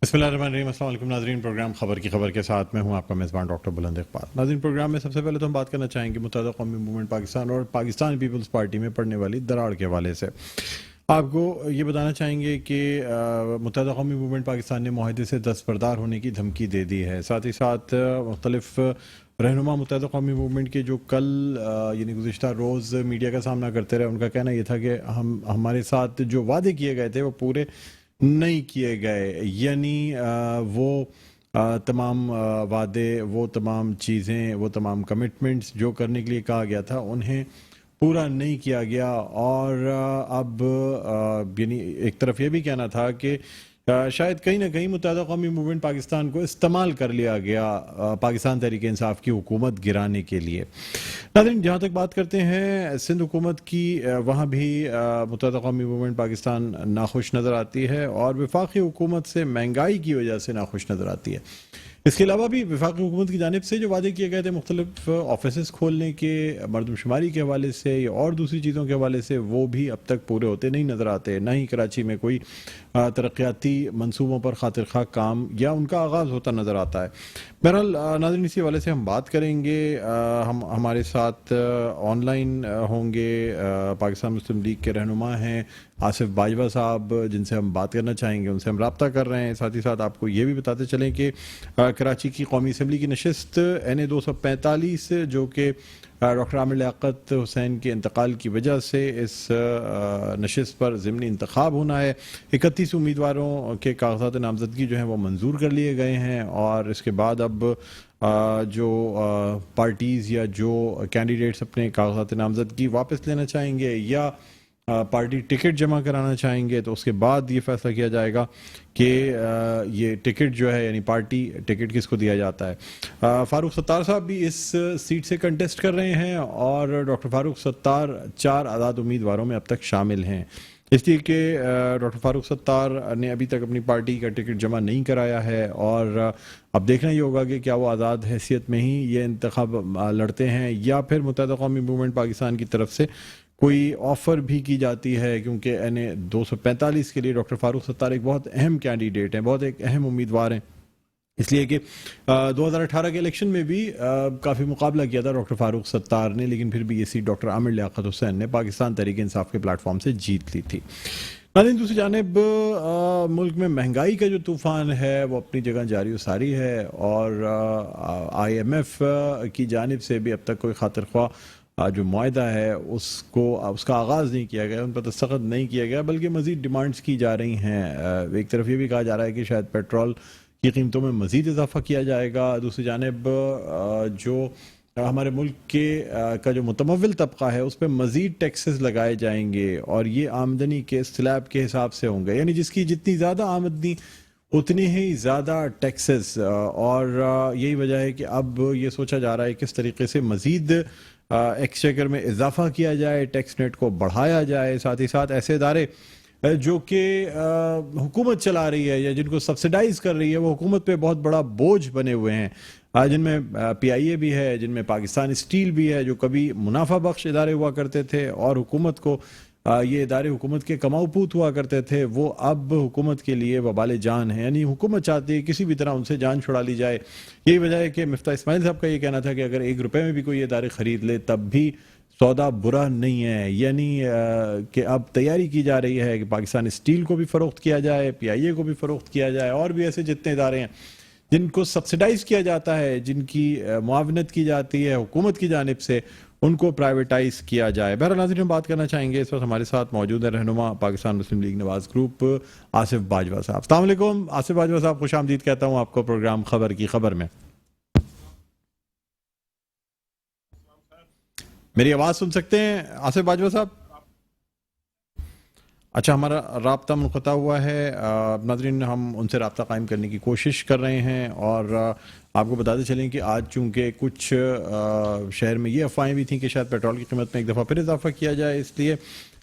बिस्मिल्लाहिर्रहमानिर्रहीम। अस्सलाम वालेकुम नाज़रीन, प्रोग्राम खबर की खबर के साथ में हूँ आपका मेज़बान डॉक्टर बुलंद इक़बाल। नाज़रीन, प्रोग्राम में सबसे पहले तो हम बात करना चाहेंगे मुत्तहदा कौमी मूवमेंट पाकिस्तान और पाकिस्तान पीपल्स पार्टी में पड़ने वाली दरार के हवाले से। आपको ये बताना चाहेंगे कि मुत्तहदा कौमी मूवमेंट पाकिस्तान ने मुआहदे से दस्तबरदार होने की धमकी दे दी है। साथ ही साथ मुख्तलिफ रहनुमा मुत्तहदा कौमी मूवमेंट के जो कल यानी गुज़िश्ता रोज़ मीडिया का सामना करते रहे, उनका कहना यह था कि हमारे साथ जो वादे किए गए थे वो पूरे नहीं किए गए। यानी वो तमाम वादे, वो तमाम चीज़ें, वो तमाम कमिटमेंट्स जो करने के लिए कहा गया था उन्हें पूरा नहीं किया गया। और अब यानी एक तरफ ये भी कहना था कि शायद कहीं ना कहीं मुत्तहदा कौमी मूवमेंट पाकिस्तान को इस्तेमाल कर लिया गया पाकिस्तान तहरीक इंसाफ की हुकूमत गिराने के लिए। नाज़रीन, जहाँ तक बात करते हैं सिंध हुकूमत की, वहाँ भी मुत्तहदा कौमी मूवमेंट पाकिस्तान नाखुश नज़र आती है और वफाकी हुकूमत से महंगाई की वजह से नाखुश नज़र आती है। इसके अलावा भी वफाकी हुकूमत की जानिब से जो वादे किए गए थे मुख्तलिफ ऑफिस खोलने के, मरदमशुमारी के हवाले से या और दूसरी चीज़ों के हवाले से, वो भी अब तक पूरे होते नहीं नज़र आते। ना ही कराची में कोई तरक्याती मनसूबों पर खातिर खा काम या उनका आगाज़ होता नज़र आता है। बहरहाल नाज़रीन, इसी हवाले से हम बात करेंगे। हम हमारे साथ ऑनलाइन होंगे पाकिस्तान मुस्लिम लीग के रहनुमा हैं आसिफ बाजवा साहब, जिनसे हम बात करना चाहेंगे, उनसे हम रब्ता कर रहे हैं। साथ ही साथ आपको ये भी बताते चलें कि कराची की कौमी असम्बली की नशस्त NA 245, जो कि डॉक्टर आमिर लियाकत हुसैन के इंतकाल की वजह से इस नशस्त पर ज़िमनी इंतखाब होना है। 31 उम्मीदवारों के कागजात नामजदगी जो हैं वो मंजूर कर लिए गए हैं और इसके बाद अब जो पार्टीज़ या जो कैंडिडेट्स अपने कागजात नामजदगी वापस लेना चाहेंगे या पार्टी टिकट जमा कराना चाहेंगे, तो उसके बाद ये फैसला किया जाएगा कि ये टिकट जो है यानी पार्टी टिकट किसको दिया जाता है। फारूक सत्तार साहब भी इस सीट से कंटेस्ट कर रहे हैं और डॉक्टर फारूक सत्तार 4 आज़ाद उम्मीदवारों में अब तक शामिल हैं, इसलिए कि डॉक्टर फारूक सत्तार ने अभी तक अपनी पार्टी का टिकट जमा नहीं कराया है और अब देखना ही होगा कि क्या वो आज़ाद हैसियत में ही ये इंतखाब लड़ते हैं या फिर मुत्तहदा कौमी मूवमेंट पाकिस्तान की तरफ से कोई ऑफ़र भी की जाती है, क्योंकि NA 245 के लिए डॉक्टर फारूक सत्तार एक बहुत अहम कैंडिडेट हैं, बहुत एक अहम उम्मीदवार हैं। इसलिए कि 2018 के इलेक्शन में भी काफ़ी मुकाबला किया था डॉक्टर फारूक सत्तार ने, लेकिन फिर भी ये सीट डॉक्टर आमिर लियाकत हुसैन ने पाकिस्तान तहरीक इंसाफ के प्लेटफॉर्म से जीत ली थी। नाज़रीन, दूसरी जानिब मुल्क में महंगाई का जो तूफ़ान है वो अपनी जगह जारी सारी है और IMF की जानिब से भी अब तक कोई खातिर ख्वाह जो मुआहदा है उसका आगाज़ नहीं किया गया, उन पर दस्तखत नहीं किया गया, बल्कि मज़ीद डिमांड्स की जा रही हैं। एक तरफ ये भी कहा जा रहा है कि शायद पेट्रोल की कीमतों में मज़ीद इजाफा किया जाएगा। दूसरी जानिब जो हमारे मुल्क के का जो मुतमव्विल तबका है उस पर मज़ीद टैक्सेस लगाए जाएंगे और ये आमदनी के स्लैब के हिसाब से होंगे, यानी जिसकी जितनी ज़्यादा आमदनी उतनी ही ज़्यादा टैक्सेस। और यही वजह है कि अब ये सोचा जा रहा है किस तरीके से मज़ीद एक्सचेकर में इजाफा किया जाए, टैक्स नेट को बढ़ाया जाए। साथ ही साथ ऐसे इदारे जो कि हुकूमत चला रही है या जिनको सब्सिडाइज कर रही है वो हुकूमत पे बहुत बड़ा बोझ बने हुए हैं, जिनमें PIA भी है, जिनमें पाकिस्तान स्टील भी है, जो कभी मुनाफा बख्श इदारे हुआ करते थे और हुकूमत को ये इदारे हुकूमत के कमाऊपूत हुआ करते थे, वो अब हुकूमत के लिए वबाल जान है। यानी हुकूमत चाहती है किसी भी तरह उनसे जान छुड़ा ली जाए। यही वजह है कि मिफ्ता इस्माइल साहब का ये कहना था कि अगर 1 रुपये में भी कोई इदारे ख़रीद ले तब भी सौदा बुरा नहीं है। यानी कि अब तैयारी की जा रही है कि पाकिस्तान स्टील को भी फ़रोख्त किया जाए, PIA को भी फ़रोख्त किया जाए और भी ऐसे जितने इदारे हैं जिनको सब्सिडाइज किया जाता है, जिनकी मुआवनत की जाती है हुकूमत की जानिब से, उनको प्राइवेटाइज किया जाए। बहरहाल नाज़रीन, हम बात करना चाहेंगे, इस वक्त हमारे साथ मौजूद है रहनुमा पाकिस्तान मुस्लिम लीग नवाज ग्रुप आसिफ बाजवा साहब। अस्सलाम वालेकुम आसिफ बाजवा साहब, खुश आमदीद कहता हूँ आपको प्रोग्राम खबर की खबर में। मेरी आवाज़ सुन सकते हैं आसिफ बाजवा साहब? अच्छा, हमारा राब्ता मुनक़ता हुआ है। नाज़रीन, हम उनसे राब्ता कायम करने की कोशिश कर रहे हैं और आपको बताते चलें कि आज चूँकि कुछ शहर में ये अफवाहें भी थी कि शायद पेट्रोल की कीमत में एक दफ़ा फिर इजाफा किया जाए, इसलिए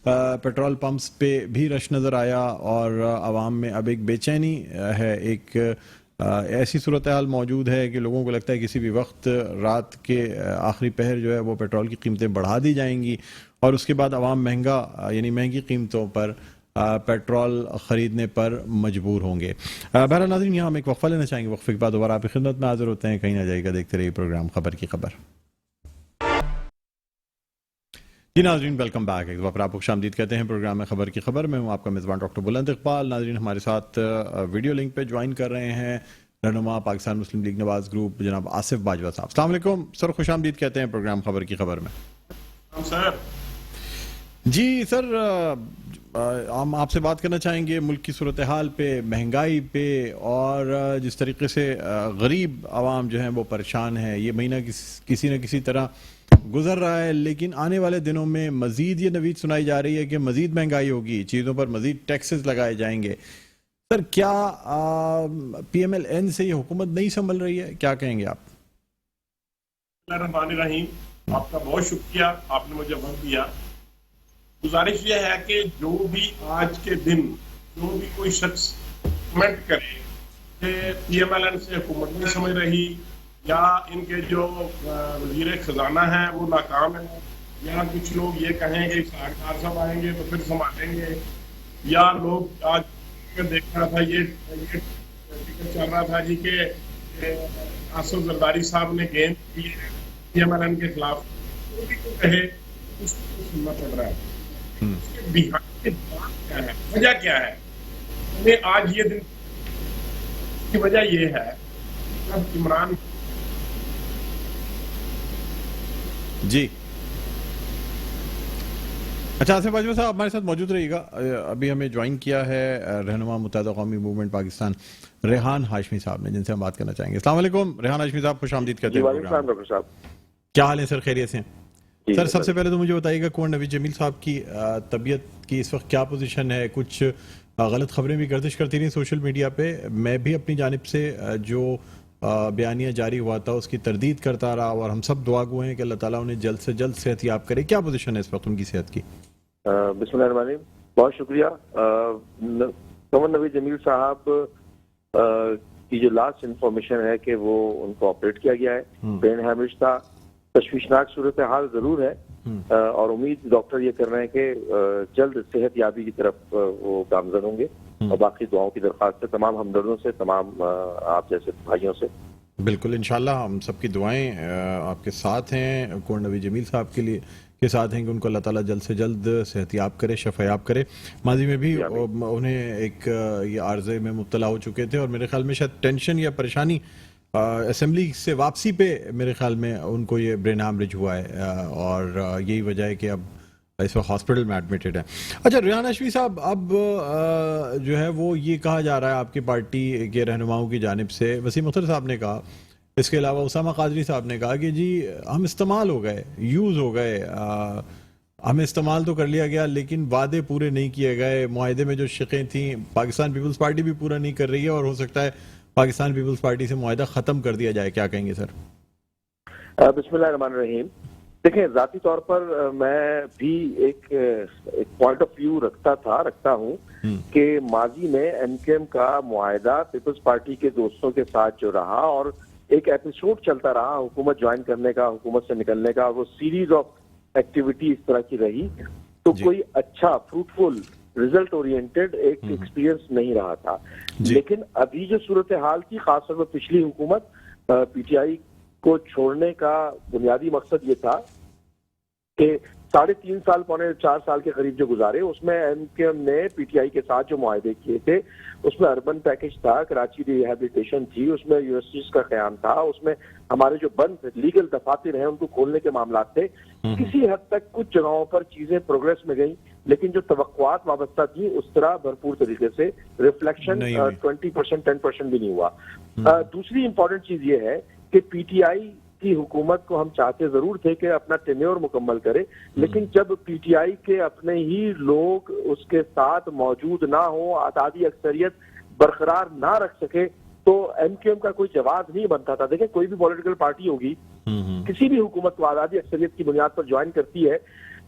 पेट्रोल पंप्स पे भी रश नज़र आया और आवाम में अब एक बेचैनी है, एक ऐसी सूरत हाल मौजूद है कि लोगों को लगता है किसी भी वक्त रात के आखिरी पहर जो है वो पेट्रोल की कीमतें बढ़ा दी जाएंगी और उसके बाद आवाम महंगी कीमतों पर पेट्रोल खरीदने पर मजबूर होंगे। बहरहाल नाज़रीन, यहाँ हम एक वक्फा लेना चाहेंगे, वक्फे के बाद दोबारा आपकी खिदमत में हाजिर होते हैं। कहीं ना जाएगा, देखते रहिए प्रोग्राम खबर की खबर। जी नाज़रीन, वेलकम बैक। एक बार आपको खुशामदीद कहते हैं प्रोग्राम में खबर की खबर में। हूँ आपका मेज़बान डॉक्टर बुलंद इकबाल। नाज़रीन, हमारे साथ वीडियो लिंक पे ज्वाइन कर रहे हैं रहनुमा पाकिस्तान मुस्लिम लीग नवाज ग्रुप जनाब आसिफ बाजवा साहब। अस्सलाम वालेकुम सर, खुशामदीद कहते हैं प्रोग्राम खबर की खबर में। सर जी सर, हम आपसे बात करना चाहेंगे मुल्क की सूरत हाल पे, महंगाई पे, और जिस तरीके से गरीब आवाम जो है वो परेशान है। ये महीना किसी न किसी तरह गुजर रहा है, लेकिन आने वाले दिनों में मजीद ये नवीद सुनाई जा रही है कि मजीद महंगाई होगी, चीज़ों पर मजीद टैक्सेस लगाए जाएंगे। सर, क्या PMLN से ये हुकूमत नहीं संभल रही है? क्या कहेंगे आप? रहीम, आपका बहुत शुक्रिया, आपने मुझे वक्त दिया। गुजारिश ये है कि जो भी आज के दिन जो भी कोई शख्स कमेंट करे कि PMLN से हुकूमत नहीं समझ रही, या इनके जो वजीर खजाना है वो नाकाम है, या कुछ लोग ये कहें कि सरकार साहब आएंगे तो फिर संभालेंगे, या लोग आज देख रहा था ये चल रहा था जी के आसिफ जरदारी साहब ने गेंद की PMLN के खिलाफ, तो भी कहे उसको सुनना पड़ रहा है। उसके बिहार की बात क्या है, वजह क्या है? हमें आज ये दिन की वजह ये है अब इमरान जी। अच्छा, आसिफ बाजवा साहब हमारे साथ मौजूद रहिएगा। अभी हमें ज्वाइन किया है रहनुमा मुत्तहिदा कौमी मूवमेंट पाकिस्तान रेहान हाशमी साहब ने, जिनसे हम बात करना चाहेंगे। अस्सलाम वालेकुम रेहान हाशमी साहब, खुशामदीद कहते हैं। डॉक्टर साहब, क्या हाल है सर? खैरियत से? सर, सबसे पहले तो मुझे बताइएगा कुंवर नवीद जमील साहब की तबीयत की इस वक्त क्या पोजीशन है? कुछ गलत खबरें भी गर्दिश करती रही सोशल मीडिया पे। मैं भी अपनी जानिब से जो बयानिया जारी हुआ था उसकी तरदीद करता रहा, और हम सब दुआ गो हैं कि अल्लाह ताला उन्हें जल्द से जल्द सेहतयाब करे। क्या पोजीशन है इस वक्त उनकी सेहत की? बिस्मिल्लाहिर्रहमानिर्रहीम, बहुत शुक्रिया। कुंवर नवीद जमील साहब की जो लास्ट इंफॉर्मेशन है कि वो उनको ऑपरेट किया गया है, ब्रेन हैमरेज था। तशवीशनाक सूरत हाल जरूर है, और उम्मीद डॉक्टर ये कर रहे हैं कि जल्द सेहत याबी की तरफ वो गामजन होंगे, और बाकी दुआओं की दरख्वास्त है तमाम हमदर्दों से, तमाम आप जैसे भाइयों से। बिल्कुल, इंशाल्लाह हम सबकी दुआएं आपके साथ हैं, कुंवर नवीद जमील साहब के लिए के साथ हैं कि उनको अल्लाह ताला जल्द से जल्द सेहतयाब करे, शफायाब करे। माजी में भी उन्हें एक ये आर्जे में मुब्तला हो चुके थे, और मेरे ख्याल में शायद टेंशन या परेशानी असेंबली से वापसी पे मेरे ख्याल में उनको ये ब्रेन हैमरेज हुआ है, और यही वजह है कि अब इस वक्त हॉस्पिटल में एडमिटेड है। अच्छा रेहान हाशमी साहब, अब जो है वो ये कहा जा रहा है आपकी पार्टी के रहनुमाओं की जानिब से, वसीम अख्तर साहब ने कहा, इसके अलावा उसामा कादरी साहब ने कहा कि जी हम इस्तेमाल हो गए, यूज़ हो गए, हमें इस्तेमाल तो कर लिया गया लेकिन वादे पूरे नहीं किए गए। मुआहदे में जो शिकें थी पाकिस्तान पीपल्स पार्टी भी पूरा नहीं कर रही है, और हो सकता है पाकिस्तान पीपल्स पार्टी से मुआहदा ख़त्म कर दिया जाए। क्या कहेंगे सर? बिस्मिल्लाहिर्रहमानिर्रहीम, देखिए ज़ाती तौर पर मैं भी एक पॉइंट ऑफ व्यू रखता हूँ कि माजी में MKM का मुआहदा पीपल्स पार्टी के दोस्तों के साथ जो रहा, और एक एपिसोड चलता रहा हुकूमत ज्वाइन करने का, हुकूमत से निकलने का, वो सीरीज ऑफ एक्टिविटी इस तरह की रही, तो कोई अच्छा फ्रूटफुल रिजल्ट ओरिएंटेड एक एक्सपीरियंस नहीं रहा था। लेकिन अभी जो सूरत हाल थी, खासतौर पर पिछली हुकूमत PTI को छोड़ने का बुनियादी मकसद ये था कि 3.5 साल, 4 साल के करीब जो गुजारे, उसमें MKM ने PTI के साथ जो मुआहदे किए थे उसमें अर्बन पैकेज था, कराची रिहेबिलिटेशन थी, उसमें यूनिवर्सिटीज का क़याम था, उसमें हमारे जो बंद लीगल दफातर हैं उनको खोलने के मामला थे। किसी हद तक कुछ जगहों पर चीजें प्रोग्रेस में गई, लेकिन जो तवक्कुआत वाबस्ता थी उस तरह भरपूर तरीके से रिफ्लेक्शन 20%, 10% भी नहीं हुआ। दूसरी इंपॉर्टेंट चीज ये है कि PTI की हुकूमत को हम चाहते जरूर थे कि अपना टेन्योर मुकम्मल करे, लेकिन जब PTI के अपने ही लोग उसके साथ मौजूद ना हो, आज़ादी अक्सरियत बरकरार ना रख सके, तो MKM का कोई जवाब नहीं बनता था। देखिए, कोई भी पॉलिटिकल पार्टी होगी, किसी भी हुकूमत को आज़ादी अक्सरियत की बुनियाद पर ज्वाइन करती है,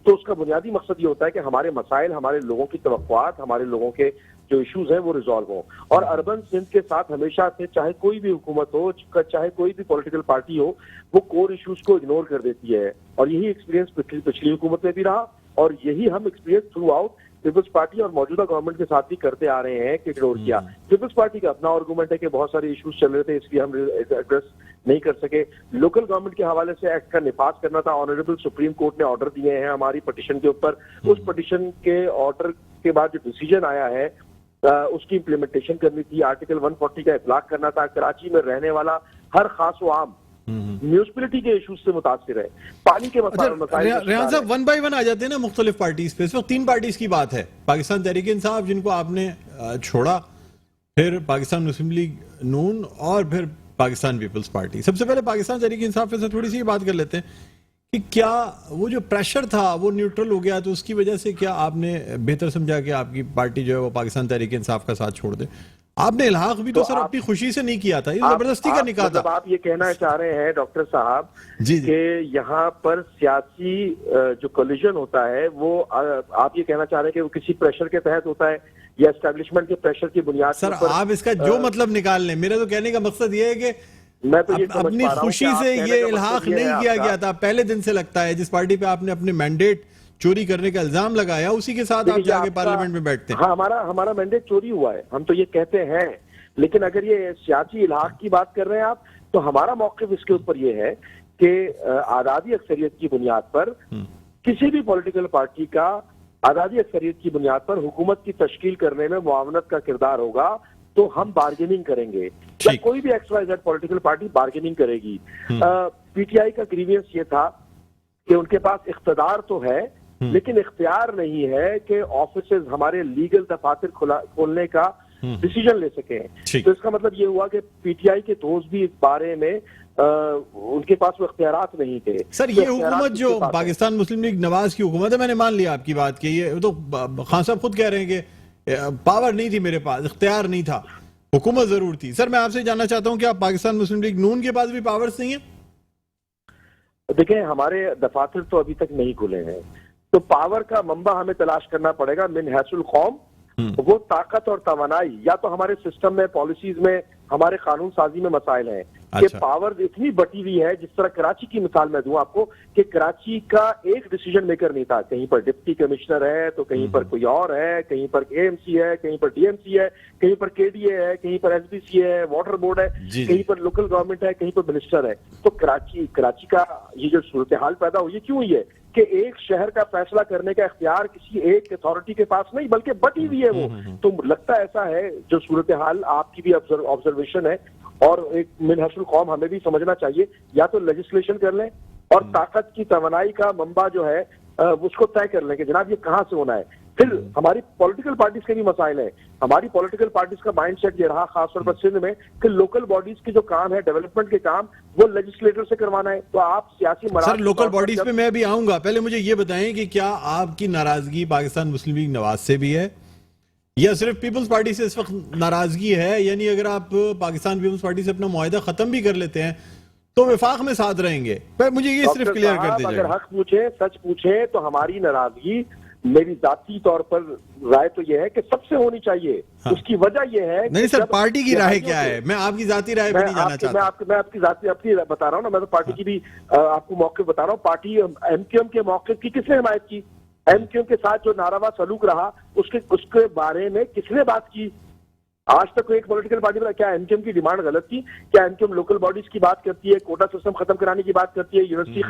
तो उसका बुनियादी मकसद ये होता है कि हमारे मसाइल, हमारे लोगों की तवक्कुआत, हमारे लोगों के जो इश्यूज हैं वो रिजॉल्व हो। और अर्बन सिंध के साथ हमेशा से, चाहे कोई भी हुकूमत हो, चाहे कोई भी पॉलिटिकल पार्टी हो, वो कोर इश्यूज को इग्नोर कर देती है, और यही एक्सपीरियंस पिछली हुकूमत में भी रहा, और यही हम experience throughout people's party और मौजूदा गवर्नमेंट के साथ भी करते आ रहे हैं कि इग्नोर किया। पीपल्स पार्टी का अपना आर्गुमेंट है कि बहुत सारे इश्यूज चल रहे थे इसलिए हम एड्रेस नहीं कर सके। लोकल गवर्नमेंट के हवाले से एक्ट का निफाज करना था, ऑनरेबल सुप्रीम कोर्ट ने ऑर्डर दिए हैं हमारी पिटीशन के ऊपर। उस पिटीशन के ऑर्डर के बाद जो डिसीजन आया है उसकी इम्प्लीमेंटेशन करनी थी, आर्टिकल 140 का इतलाक करना था। कराची में रहने वाला हर खास व आम म्यूनिसिपैलिटी के इश्यूज से मुतासिर है, पानी के मसाइल। रेहान साहब, वन बाय वन आ जाते हैं ना मुख्तलिफ पार्टीज पे। इस वक्त 3 पार्टीज की बात है, पाकिस्तान तहरीक इंसाफ जिनको आपने छोड़ा, फिर पाकिस्तान मुस्लिम लीग नून और फिर पाकिस्तान पीपल्स पार्टी। सबसे पहले पाकिस्तान तहरीक इंसाफ से थोड़ी सी बात कर लेते हैं कि क्या वो जो प्रेशर था वो न्यूट्रल हो गया, तो उसकी वजह से क्या आपने बेहतर समझा कि आपकी पार्टी जो है वो पाकिस्तान तहरीक इंसाफ का साथ छोड़ दे? आपने इल्हाक भी तो सर अपनी खुशी से नहीं किया था, ये जबरदस्ती का निकाह था। आप ये कहना चाह रहे हैं डॉक्टर साहब कि यहाँ पर सियासी जो कोलिजन होता है वो आप ये कहना चाह रहे हैं कि वो किसी प्रेशर के तहत होता है या एस्टेब्लिशमेंट के प्रेशर की बुनियाद सर पर? आप इसका जो मतलब निकाल लें, मेरा तो कहने का मकसद ये है कि मैं तो ये अपनी खुशी से ये इल्हाक नहीं किया गया था। पहले दिन से लगता है जिस पार्टी पे आपने अपने मैंडेट चोरी करने का इल्जाम लगाया उसी के साथ आप जाके पार्लियामेंट में बैठते हैं। हाँ, हमारा मैंडेट चोरी हुआ है, हम तो ये कहते हैं। लेकिन अगर ये सियासी इल्हाक की बात कर रहे हैं आप, तो हमारा मौक़िफ़ इसके ऊपर ये है कि आज़ादी अक्सरियत की बुनियाद पर किसी भी पॉलिटिकल पार्टी का आज़ादी अक्सरियत की बुनियाद पर हुकूमत की तश्कील करने में मुआवनत का किरदार होगा तो हम बार्गेनिंग करेंगे। कोई भी XYZ पॉलिटिकल पार्टी बार्गेनिंग करेगी। PTI का ग्रीवियंस ये था कि उनके पास इख्तियार तो है लेकिन इख्तियार नहीं है कि ऑफिसेज हमारे लीगल दफातर खोलने का डिसीजन ले सके। तो इसका मतलब ये हुआ कि PTI के दोस्त भी इस बारे में उनके पास वो इख्तियारात नहीं थे। सर ये हुकूमत जो पाकिस्तान मुस्लिम लीग नवाज की हुकूमत है, मैंने मान लिया आपकी बात की, ये तो खान साहब खुद कह रहे हैं कि पावर नहीं थी मेरे पास, इख्तियार नहीं था, हुकूमत जरूर थी। सर मैं आपसे जानना चाहता हूं कि आप पाकिस्तान मुस्लिम लीग नून के पास भी पावर्स नहीं है? देखें, हमारे दफातर तो अभी तक नहीं खुले हैं, तो पावर का मंबा हमें तलाश करना पड़ेगा मिन हैसुल कौम। वो ताकत और तवानाई या तो हमारे सिस्टम में, पॉलिसीज में, हमारे कानून साजी में मसाइल हैं कि पावर इतनी बटी हुई है। जिस तरह कराची की मिसाल मैं दूं आपको कि कराची का एक डिसीजन मेकर नहीं था, कहीं पर डिप्टी कमिश्नर है तो कहीं पर कोई और है, कहीं पर AMC है, कहीं पर DMC है, कहीं पर KDA है, कहीं पर SBC है, वाटर बोर्ड है, कहीं पर लोकल गवर्नमेंट है, कहीं पर मिनिस्टर है। तो कराची का ये जो सूरत हाल पैदा हुई है, क्यों हुई है कि एक शहर का फैसला करने का इख्तियार किसी एक अथॉरिटी के पास नहीं बल्कि बटी हुई है वो। तो लगता ऐसा है, जो सूरत हाल आपकी भी ऑब्जर्वेशन है और एक मिनहसुल कौम हमें भी समझना चाहिए, या तो लेजिस्लेशन कर लें और ताकत की तवानाई का मंबा जो है उसको तय कर लें कि जनाब ये कहाँ से होना है। फिर हमारी पॉलिटिकल पार्टीज के भी मसाइल है। हमारी पॉलिटिकल पार्टीज का माइंडसेट ये रहा खासतौर पर सिंध में कि लोकल बॉडीज के जो काम है, डेवलपमेंट के काम, वो लेजिस्लेटर से करवाना है। तो आप सियासी सर लोकल बॉडीज पे मैं भी आऊंगा, पहले मुझे ये बताएं कि क्या आपकी नाराजगी पाकिस्तान मुस्लिम लीग नवाज से भी है या सिर्फ पीपल्स पार्टी से इस वक्त नाराजगी है? यानी अगर आप पाकिस्तान पीपल्स पार्टी से अपना मुआहिदा खत्म भी कर लेते हैं तो विफाक में साथ रहेंगे? मुझे ये सिर्फ क्लियर कर दीजिए। अगर हक पूछे, सच पूछे, तो हमारी नाराजगी मेरी जाती तौर पर राय तो यह है कि सबसे होनी चाहिए। हाँ। उसकी वजह यह है नहीं सर, पार्टी की राय क्या है? मैं आपकी जाती राय भी नहीं जानना चाहता। मैं आपकी जाती अपनी बता रहा हूँ ना, मैं तो पार्टी की भी आपको मौके बता रहा हूँ। पार्टी MQM के मौके की किसने हिमायत की? MQM के साथ जो नारावा सलूक रहा उसके बारे में किसने बात की? आज तक कोई एक पॉलिटिकल पार्टी में क्या MQM की डिमांड गलत थी? क्या MQM लोकल बॉडीज की बात करती है, कोटा सिस्टम खत्म कराने की बात करती है, यूनिवर्सिटी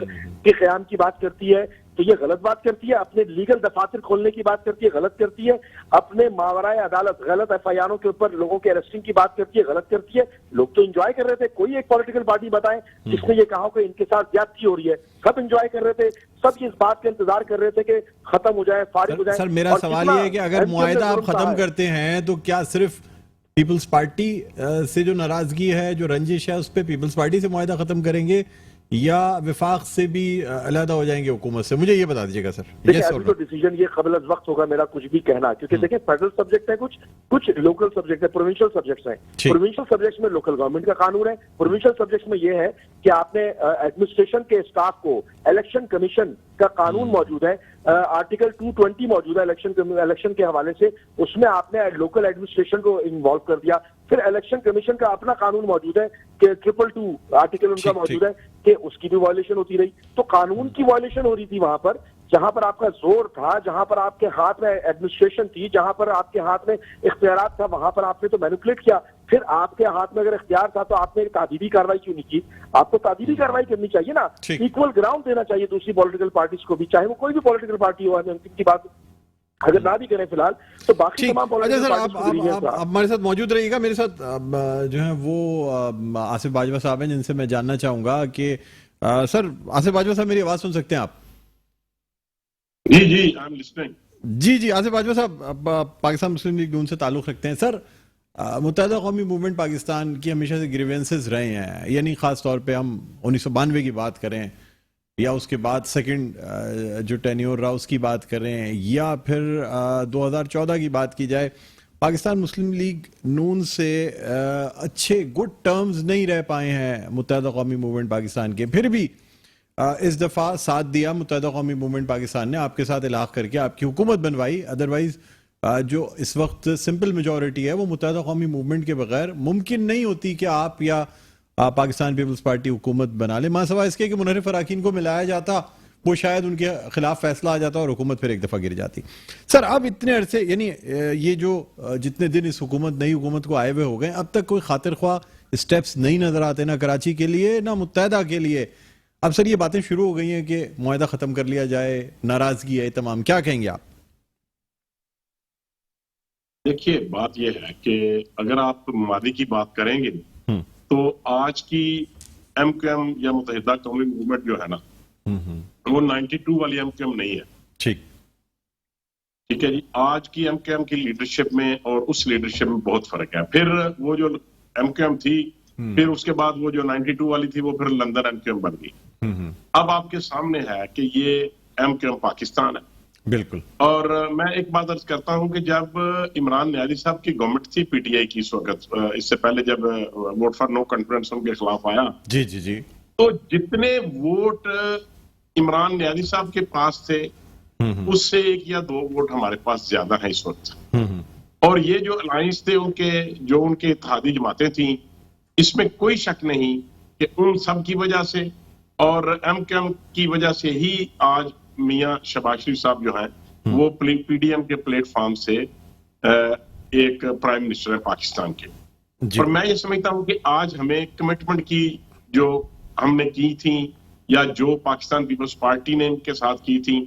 के क़याम की बात करती है? तो ये गलत बात करती है। अपने लीगल दफातर खोलने की बात करती है, गलत करती है। अपने मावराए अदालत गलत FIRों के ऊपर लोगों के अरेस्टिंग की बात करती है, गलत करती है। लोग तो एंजॉय कर रहे थे। कोई एक पॉलिटिकल पार्टी बताएं जिसने ये कहा कि इनके साथ ज्यादती हो रही है। सब एंजॉय कर रहे थे, सब इस बात का इंतजार कर रहे थे कि खत्म हो जाए, फारिग हो जाए। सर मेरा सवाल ये है कि अगर मुआहिदा आप खत्म करते हैं तो क्या सिर्फ पीपल्स पार्टी से जो नाराजगी है, जो रंजिश है, उस पर पीपल्स पार्टी से मुआहिदा खत्म करेंगे या विफाक से भी अलहदा हो जाएंगे हुकूमत से? मुझे ये बता दीजिएगा सर। देखिए अभी तो डिसीजन ये कबल अज वक्त होगा मेरा कुछ भी कहना, क्योंकि देखिए फेडरल सब्जेक्ट है, कुछ लोकल सब्जेक्ट है, प्रोविंशियल सब्जेक्ट्स हैं। प्रोविंशियल सब्जेक्ट्स में लोकल गवर्नमेंट का कानून है। प्रोविंशियल सब्जेक्ट्स में ये है कि आपने एडमिनिस्ट्रेशन के स्टाफ को, इलेक्शन कमीशन का कानून मौजूद है, आर्टिकल 220 मौजूद है इलेक्शन के हवाले से, उसमें आपने लोकल एडमिनिस्ट्रेशन को इन्वॉल्व कर दिया। फिर इलेक्शन कमीशन का अपना कानून मौजूद है कि 222 आर्टिकल उनका मौजूद है कि उसकी भी वायलेशन होती रही। तो कानून की वायलेशन हो रही थी वहां पर जहां पर आपका जोर था, जहां पर आपके हाथ में एडमिनिस्ट्रेशन थी, जहां पर आपके हाथ में इख्तियारात था, वहां पर आपने तो मैनिपुलेट किया। फिर आपके हाथ में अगर इख्तियार था तो आपने तादीबी कार्रवाई क्यों नहीं की? आपको तादीबी कार्रवाई करनी चाहिए ना, ठीक। इक्वल ग्राउंड देना चाहिए दूसरी पॉलिटिकल पार्टीज को भी, चाहे वो कोई भी पॉलिटिकल पार्टी हो। की बात अगर ना भी करें फिलहाल, तो बाकी ठीक। तमाम अच्छा पॉलिटिकल सर, पार्टीज को भी आप हमारे साथ मौजूद रहिएगा। मेरे साथ जो है वो आसिफ बाजवा साहब हैं, जिनसे मैं जानना चाहूंगा कि सर, आसिफ बाजवा साहब मेरी आवाज सुन सकते हैं आप? जी जी, आई एम लिसनिंग। जी जी, आसिफ बाजवा साहब, पाकिस्तान मुस्लिम लीग नून से ताल्लुक रखते हैं। सर, मुत्तहिदा कौमी मूवमेंट पाकिस्तान की हमेशा से ग्रीवेंसेस रहे हैं, यानी खास तौर पे हम 1992 की बात करें या उसके बाद सेकंड जो टेन्योर रहा उसकी बात करें, या फिर 2014 की बात की जाए, पाकिस्तान मुस्लिम लीग नून से अच्छे गुड टर्म्स नहीं रह पाए हैं मुत्तहिदा कौमी मूवमेंट पाकिस्तान के। फिर भी इस दफ़ा साथ दिया मुत्तहिदा कौमी मूवमेंट पाकिस्तान ने, आपके साथ इलाक़ करके आपकी हुकूमत बनवाई। अदरवाइज जो इस वक्त सिंपल मेजॉरिटी है वो मुत्तहिदा कौमी मूवमेंट के बगैर मुमकिन नहीं होती कि आप या पाकिस्तान पीपल्स पार्टी हुकूमत बना ले। मासवा इसके कि मुनर्रिफ अराकीन को मिलाया जाता, वो शायद उनके खिलाफ फैसला आ जाता और हुकूमत फिर एक दफ़ा गिर जाती। सर, अब इतने अरसे, यानी ये जो जितने दिन इस नई हुकूमत को आए हुए हो गए, अब तक कोई खातिर ख्वाह स्टेप्स नहीं नजर आते, ना कराची के लिए ना मुत्तहिदा के लिए। अब सर ये बातें शुरू हो गई हैं कि मुआहदा खत्म कर लिया जाए, नाराजगी है तमाम, क्या कहेंगे आप? देखिए, बात यह है कि अगर आप मादी की बात करेंगे तो आज की एमक्यूएम या मुत्तहिदा कौमी मूवमेंट जो है ना, वो 92 वाली एमक्यूएम नहीं है। ठीक ठीक है जी। आज की एमक्यूएम की लीडरशिप में और उस लीडरशिप में बहुत फर्क है। फिर वो जो एमक्यूएम थी, फिर उसके बाद वो जो 92 वाली थी, वो फिर लंदन एमक्यूएम बन गई। अब आपके सामने है कि ये एमक्यूएम पाकिस्तान है। बिल्कुल। और मैं एक बात अर्ज करता हूं कि जब इमरान नियाज़ी साहब की गवर्नमेंट थी पीटीआई की इस वक्त, इससे पहले जब वोट फॉर नो कॉन्फिडेंस उनके खिलाफ आया, जी जी जी, तो जितने वोट इमरान नियाज़ी साहब के पास थे उससे 1 या 2 वोट हमारे पास ज्यादा है इस वक्त। और ये जो अलायंस थे उनके, जो उनके इत्तेहादी जमातें थी, इसमें कोई शक नहीं कि उन सब की वजह से और एमक्यूएम की वजह से ही आज मियां शहबाज शरीफ साहब जो हैं वो पीडीएम के प्लेटफॉर्म से एक प्राइम मिनिस्टर है पाकिस्तान के। और मैं ये समझता हूं कि आज हमें कमिटमेंट की जो हमने की थी या जो पाकिस्तान पीपल्स पार्टी ने इनके साथ की थी,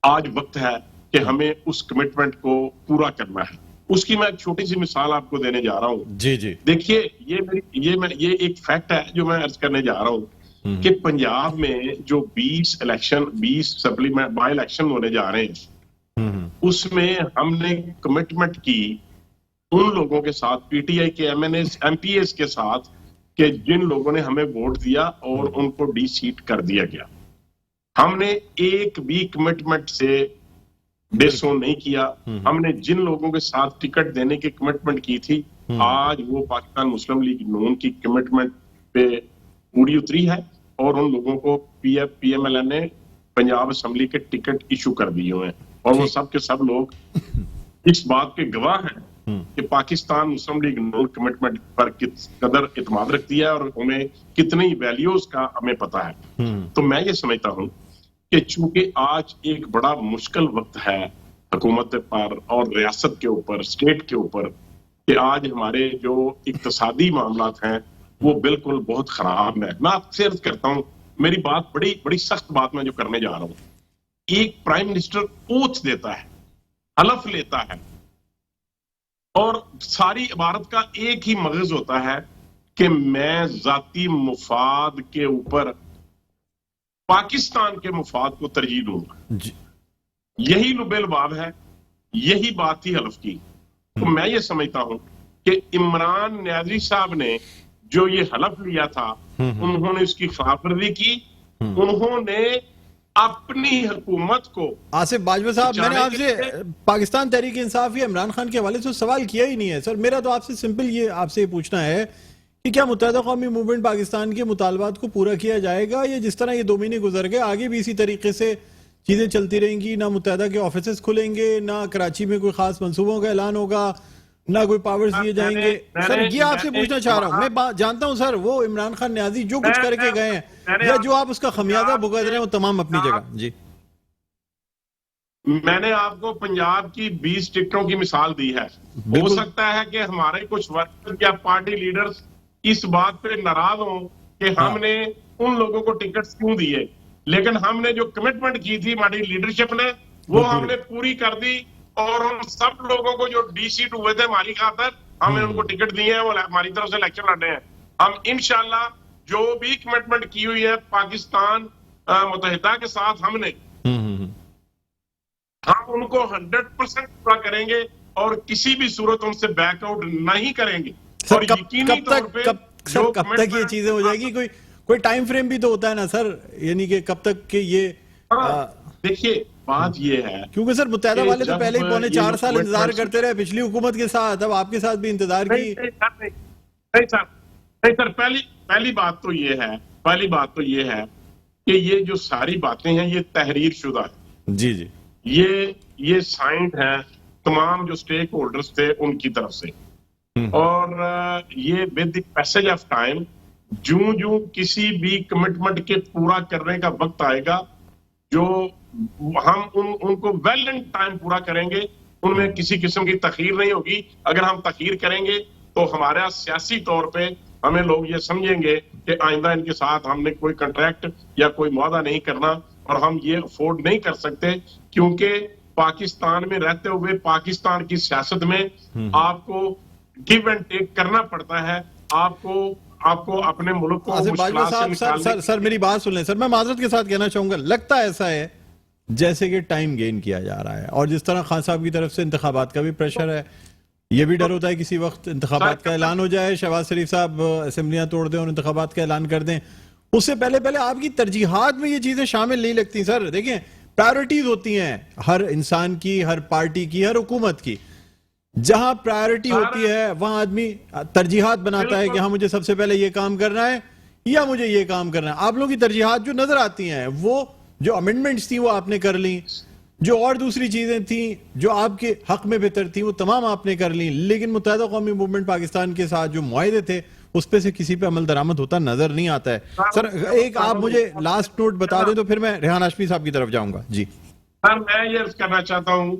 आज वक्त है कि हमें उस कमिटमेंट को पूरा करना है। उसकी मैं एक छोटी सी मिसाल आपको देने जा रहा हूं। जी जी, देखिए, ये एक फैक्ट है जो मैं अर्ज करने जा रहा हूं कि पंजाब में जो 20 सप्लीमेंट बाई इलेक्शन होने जा रहे हैं, उसमें हमने कमिटमेंट की उन लोगों के साथ, पीटीआई के एमपीएस के साथ, कि जिन लोगों ने हमें वोट दिया और उनको डी सीट कर दिया गया। हमने एक भी कमिटमेंट से डिसो नहीं किया। हमने जिन लोगों के साथ टिकट देने की कमिटमेंट की थी, आज वो पाकिस्तान मुस्लिम लीग नून की कमिटमेंट पे पूरी उतरी है और उन लोगों को पीएमएल ने पंजाब असेंबली के टिकट इशू कर दिए हुए हैं। और वो सब के सब लोग इस बात के गवाह हैं कि पाकिस्तान मुस्लिम लीग नून कमिटमेंट पर किस कदर इत्मीनान रखती है और उन्हें कितनी वैल्यूज का हमें पता है। तो मैं ये समझता हूं कि चूंकि आज एक बड़ा मुश्किल वक्त है हुकूमत पर और रियासत के ऊपर, स्टेट के ऊपर, कि आज हमारे जो इक्तिसादी मामलात हैं वो बिल्कुल बहुत खराब है। मैं आपसे अर्ज करता हूं, मेरी बात बड़ी सख्त बात मैं जो करने जा रहा हूं। एक प्राइम मिनिस्टर ओथ देता है, हलफ लेता है और सारी इबारत का एक ही मगज होता है कि मैं जाती मुफाद के ऊपर पाकिस्तान के मुफाद को तरजीह दूंगा। यही लुबेलबाब है, यही बात थी हलफ की। तो मैं ये समझता हूं कि इमरान नियाज़ी साहब ने जो ये हलफ लिया था, उन्होंने इसकी खिलाफवर्जी की। उन्होंने अपनी हुकूमत को, आसिफ बाजवा साहब, मैंने आपसे पाकिस्तान तहरीक इंसाफ या इमरान खान के हवाले से सवाल किया ही नहीं है। सर, मेरा तो आपसे सिंपल ये आपसे पूछना है कि क्या मुत्तहिदा कौमी मूवमेंट पाकिस्तान के मुतालबात को पूरा किया जाएगा, या जिस तरह ये 2 महीने गुजर गए आगे भी इसी तरीके से चीजें चलती रहेंगी? ना मुत्तहिदा के ऑफिस खुलेंगे, ना कराची में कोई खास मंसूबों का ऐलान होगा, ना कोई पावर्स दिए जाएंगे? सर, ये आपसे पूछना चाह रहा हूं। मैं जानता हूं सर, वो इमरान खान नियाज़ी जो कुछ करके गए हैं या जो आप उसका खमियाजा भुगत रहे हैं वो तमाम अपनी जगह। जी मैंने आपको पंजाब की 20 टिकटों की मिसाल दी है। हो बिल्कुल। सकता है कि हमारे कुछ वर्कर या पार्टी लीडर्स इस बात पे नाराज हों कि हमने उन लोगों को टिकट क्यों दिए, लेकिन हमने जो कमिटमेंट की थी हमारी लीडरशिप ने वो हमने पूरी कर दी। और उन सब लोगों को जो डीसीट हुए थे हमारी खातर, हमने उनको टिकट दिए हैं, वो हमारी तरफ से इलेक्शन लड़ रहे हैं। हम इंशाल्लाह जो भी कमिटमेंट की हुई है पाकिस्तान मुत्तहिदा के साथ हमने, हम उनको 100% पूरा करेंगे और किसी भी सूरत उनसे बैकआउट नहीं करेंगे। सर और यकीनी तौर पे जो कब तक ये commitment- चीजें हो जाएगी? कोई टाइम फ्रेम भी तो होता है ना सर, यानी कि कब तक के ये देखिए बात ये है क्योंकि सर मुत्तहिदा कि वाले तो जब पहले ही पौने ये 4 साल इंतजार commitments- करते रहे पिछली हुकूमत के साथ, अब आपके साथ भी इंतजार की। नहीं सर, पहली बात तो ये है कि ये जो सारी बातें हैं ये तहरीर शुदा है। जी जी, ये साइंड है तमाम जो स्टेक होल्डर्स थे उनकी तरफ से। और ये with the passage of time जूं किसी भी कमिटमेंट के पूरा करने का वक्त आएगा, जो हम उनको वेल इन टाइम पूरा करेंगे, उनमें किसी किस्म की तखीर नहीं होगी। अगर हम तखीर करेंगे तो हमारा सियासी तौर पे हमें लोग ये समझेंगे कि आइंदा इनके साथ हमने कोई कॉन्ट्रैक्ट या कोई वादा नहीं करना, और हम ये अफोर्ड नहीं कर सकते, क्योंकि पाकिस्तान में रहते हुए पाकिस्तान की सियासत में आपको गिव एंड टेक करना पड़ता है। आपको अपने मुल्क को आसिफ बाजवा मुश्किलात से साहब, निकालने सर मेरी बात सुन लें सर, मैं माजरत के साथ कहना चाहूंगा, लगता ऐसा है जैसे कि टाइम गेन किया जा रहा है, और जिस तरह खान साहब की तरफ से इंतखाबात का भी प्रेशर है, ये भी डर होता है किसी वक्त इंतखाबात का ऐलान हो जाए, शहबाज शरीफ साहब असेंबलियां तोड़ दें और इंतखाबात का ऐलान कर दें, उससे पहले आपकी तरजीहात में ये चीजें शामिल नहीं लगती। सर देखिए, प्रायोरिटीज होती हैं हर इंसान की, हर पार्टी की, हर हुकूमत की। जहां प्रायोरिटी होती है वहां आदमी तरजीहात बनाता है कि हाँ मुझे सबसे पहले ये काम करना है या मुझे ये काम करना है। आप लोगों की तरजीहात जो नजर आती हैं, वो जो अमेंडमेंट्स थी वो आपने कर ली, जो और दूसरी चीजें थी जो आपके हक में बेहतर थी वो तमाम आपने कर ली, लेकिन मुत्तहिदा कौमी मूवमेंट पाकिस्तान के साथ जो मुआहदे थे उस पे से किसी पे अमल दरामद होता नजर नहीं आता है। सर एक आप मुझे लास्ट नोट बता दें तो फिर मैं रेहान हाशमी साहब की तरफ जाऊंगा। जी सर, मैं ये अर्ज करना चाहता हूं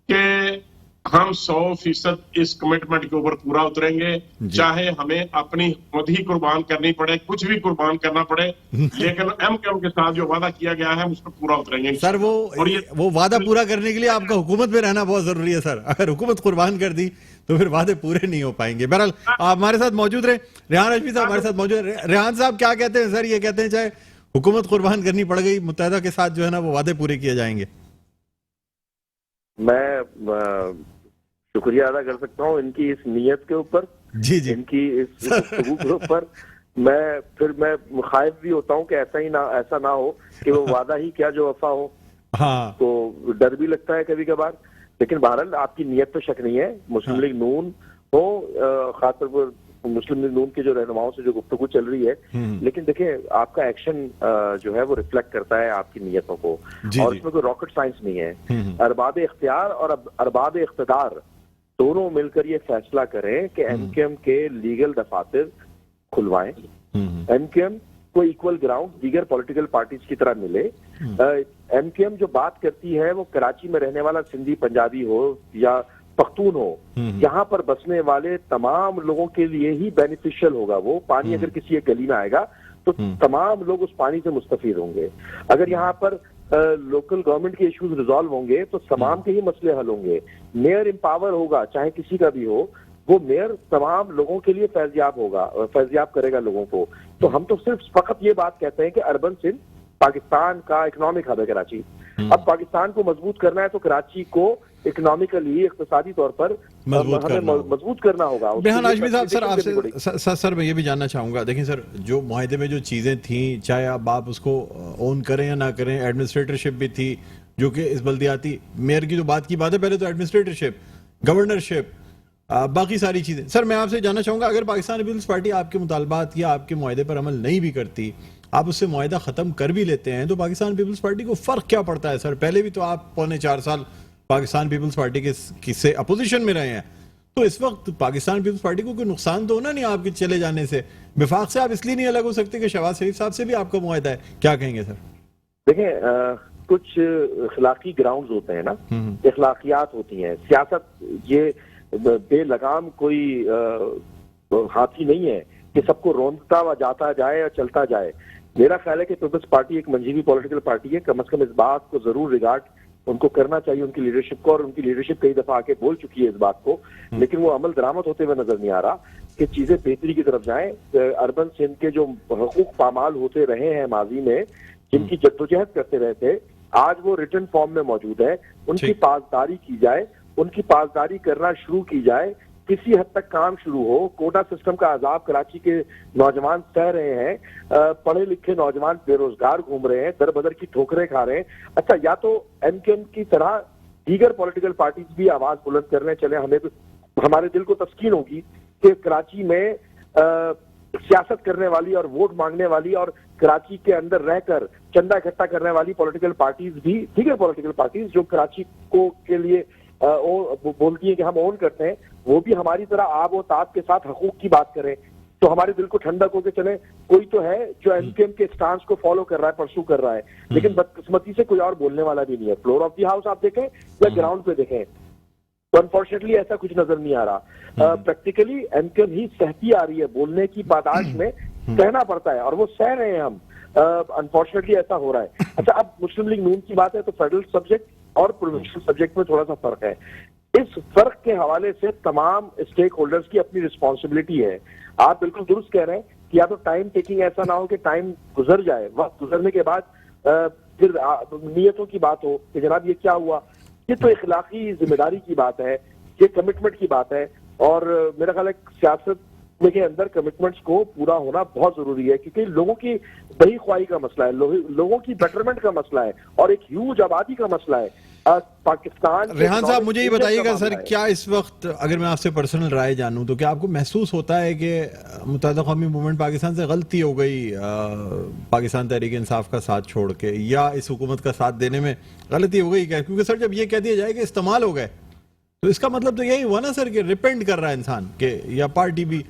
कि हम 100% इस कमिटमेंट के ऊपर पूरा उतरेंगे, चाहे हमें अपनी खुद ही कुर्बान करनी पड़े, कुछ भी कुर्बान करना पड़े, लेकिन एमक्यूएम के साथ जो वादा किया गया है उस पर पूरा उतरेंगे सर। वो वादा पूरा करने के लिए आपका हुकूमत में रहना बहुत जरूरी है सर। अगर हुकूमत कुर्बान कर दी तो फिर वादे पूरे नहीं हो पाएंगे। बहरहाल आप हमारे साथ मौजूद रहे, रेहान हाशमी साहब हमारे साथ मौजूद रहे। रेहान साहब क्या कहते हैं सर? ये कहते हैं चाहे हुकूमत कुर्बान करनी पड़ गई, मुत्तहिदा के साथ जो है ना वो वादे पूरे किए जाएंगे। मैं शुक्रिया अदा कर सकता हूँ इनकी इस नीयत के ऊपर, जी जी, इनकी इस गुफ्तगू के ऊपर। मैं खाइफ भी होता हूँ कि ऐसा ना हो कि वो वादा ही क्या जो वफा हो। हाँ, तो डर भी लगता है कभी कभार, लेकिन बहरहाल आपकी नीयत तो शक नहीं है। मुस्लिम लीग नून हो, खासतौर पर मुस्लिम लीग नून के जो रहनुमाओं से जो गुफ्तगू चल रही है, लेकिन देखिए आपका एक्शन जो है वो रिफ्लेक्ट करता है आपकी नीयतों को, और इसमें कोई रॉकेट साइंस नहीं है। अरबाब इख्तियार और अरबाब इख्तिदार दोनों मिलकर ये फैसला करें कि एमक्यूएम के लीगल दफातर खुलवाएं, एमक्यूएम को इक्वल ग्राउंड दीगर पॉलिटिकल पार्टीज की तरह मिले। एमक्यूएम जो बात करती है वो कराची में रहने वाला सिंधी पंजाबी हो या पख्तून हो, यहाँ पर बसने वाले तमाम लोगों के लिए ही बेनिफिशियल होगा। वो पानी अगर किसी एक गली में आएगा तो तमाम लोग उस पानी से मुस्तफीद होंगे। अगर यहाँ पर लोकल गवर्नमेंट के इश्यूज रिजॉल्व होंगे तो तमाम के ही मसले हल होंगे। मेयर एम्पावर होगा, चाहे किसी का भी हो, वो मेयर तमाम लोगों के लिए फैज़याब करेगा लोगों को। तो हम तो सिर्फ फकत ये बात कहते हैं कि अर्बन सिंध पाकिस्तान का इकोनॉमिक हब है कराची। अब पाकिस्तान को मजबूत करना है तो कराची को इकोनॉमिकली, इक्तिसादी तौर पर मजबूत करना होगा। रेहान हाशमी साहब, सर आपसे सर मैं ये भी जानना चाहूंगा, देखिए सर जो मुआहदे में जो चीजें थी, चाहे अब आप उसको ओन करें या ना करें, एडमिनिस्ट्रेटरशिप भी थी जो कि इस बल्दियाती मेयर की तो बात की बात है, पहले तो एडमिनिस्ट्रेटरशिप, गवर्नरशिप, बाकी सारी चीजें। सर मैं आपसे जानना चाहूंगा, अगर पाकिस्तान पीपल्स पार्टी आपके मुतालबात या आपके मुआहदे पर अमल नहीं भी करती, आप उससे मुआहदा खत्म कर भी लेते हैं, तो पाकिस्तान पीपल्स पार्टी को फर्क क्या पड़ता है? सर पहले भी तो आप 4.25 साल पाकिस्तान पीपल्स पार्टी के से अपोजिशन में रहे हैं, तो इस वक्त पाकिस्तान पीपल्स पार्टी को कोई नुकसान तो होना नहीं आपके चले जाने से? विफाक से आप इसलिए नहीं अलग हो सकते कि शहबाज शरीफ साहब से भी आपका मुआहदा है, क्या कहेंगे सर? देखिए कुछ इखलाकी ग्राउंड्स होते हैं ना, इखलाकियात होती हैं। सियासत ये बेलगाम कोई हाथी नहीं है कि सबको रोंदता हुआ जाता जाए और चलता जाए। मेरा ख्याल है कि पीपल्स पार्टी एक मंजीवी पॉलिटिकल पार्टी है, कम से कम इस बात को जरूर रिगार्ड उनको करना चाहिए उनकी लीडरशिप को, और उनकी लीडरशिप कई दफा आके बोल चुकी है इस बात को, लेकिन वो अमल दरामद होते हुए नजर नहीं आ रहा कि चीजें बेहतरी की तरफ जाएं। अर्बन सिंध के जो हकूक पामाल होते रहे हैं माजी में, जिनकी जद्दोजहद करते रहे थे, आज वो रिटर्न फॉर्म में मौजूद है। उनकी पासदारी की जाए, उनकी पासदारी करना शुरू की जाए, किसी हद तक काम शुरू हो। कोटा सिस्टम का अजाब कराची के नौजवान सह रहे हैं, पढ़े लिखे नौजवान बेरोजगार घूम रहे हैं, दर बदर की ठोकरें खा रहे हैं। अच्छा, या तो एमकेएम की तरह दीगर पॉलिटिकल पार्टीज भी आवाज बुलंद करने चले, हमें हमारे दिल को तस्कीन होगी कि कराची में सियासत करने वाली और वोट मांगने वाली और कराची के अंदर रहकर चंदा इकट्ठा करने वाली पॉलिटिकल पार्टीज भी, दीगर पॉलिटिकल पार्टीज जो कराची को के लिए बोलती है कि हम ओन करते हैं, वो भी हमारी तरह आब और ताब के साथ हकूक की बात करें, तो हमारे दिल को ठंडक होकर चले। कोई तो है जो एमकेएम के स्टांस को फॉलो कर रहा है, परसू कर रहा है, लेकिन बदकिस्मती से कोई और बोलने वाला भी नहीं है। फ्लोर ऑफ द हाउस आप देखें या ग्राउंड पे देखें, तो अनफॉर्चुनेटली ऐसा कुछ नजर नहीं आ रहा। प्रैक्टिकली एमकेएम ही सहती आ रही है, बोलने की पादाश में सहना पड़ता है, और वो सह रहे हैं हम। अनफॉर्चुनेटली ऐसा हो रहा है। अच्छा, अब मुस्लिम लीग नून की बात है तो फेडरल सब्जेक्ट और प्रोविंशियल सब्जेक्ट में थोड़ा सा फर्क है। इस फर्क के हवाले से तमाम स्टेक होल्डर्स की अपनी रिस्पॉन्सिबिलिटी है। आप बिल्कुल दुरुस्त कह रहे हैं कि या तो टाइम टेकिंग ऐसा ना हो कि टाइम गुजर जाए, वक्त गुजरने के बाद फिर नीयतों की बात हो कि जनाब ये क्या हुआ। ये तो इखलाकी जिम्मेदारी की बात है, ये कमिटमेंट की बात है, और मेरा ख्याल है सियासत के अंदर कमिटमेंट्स को पूरा होना बहुत जरूरी है, क्योंकि लोगों की बही ख्वाही का मसला है, लोगों की बेटरमेंट का मसला है, और एक ह्यूज आबादी का मसला है। पाकिस्तान। रेहान साहब, मुझे ये बताइएगा सर, क्या इस वक्त अगर मैं आपसे पर्सनल राय जानूं तो क्या आपको महसूस होता है कि मुत्तहिदा कौमी मूवमेंट पाकिस्तान से गलती हो गई पाकिस्तान तहरीक इंसाफ का साथ छोड़ के, या इस हुकूमत का साथ देने में गलती हो गई क्या? क्योंकि सर जब ये कह दिया जाए कि इस्तेमाल हो गए, तो इसका मतलब तो यही हुआ ना सर कि रिपेंट कर रहा है इंसान के, या पार्टी भी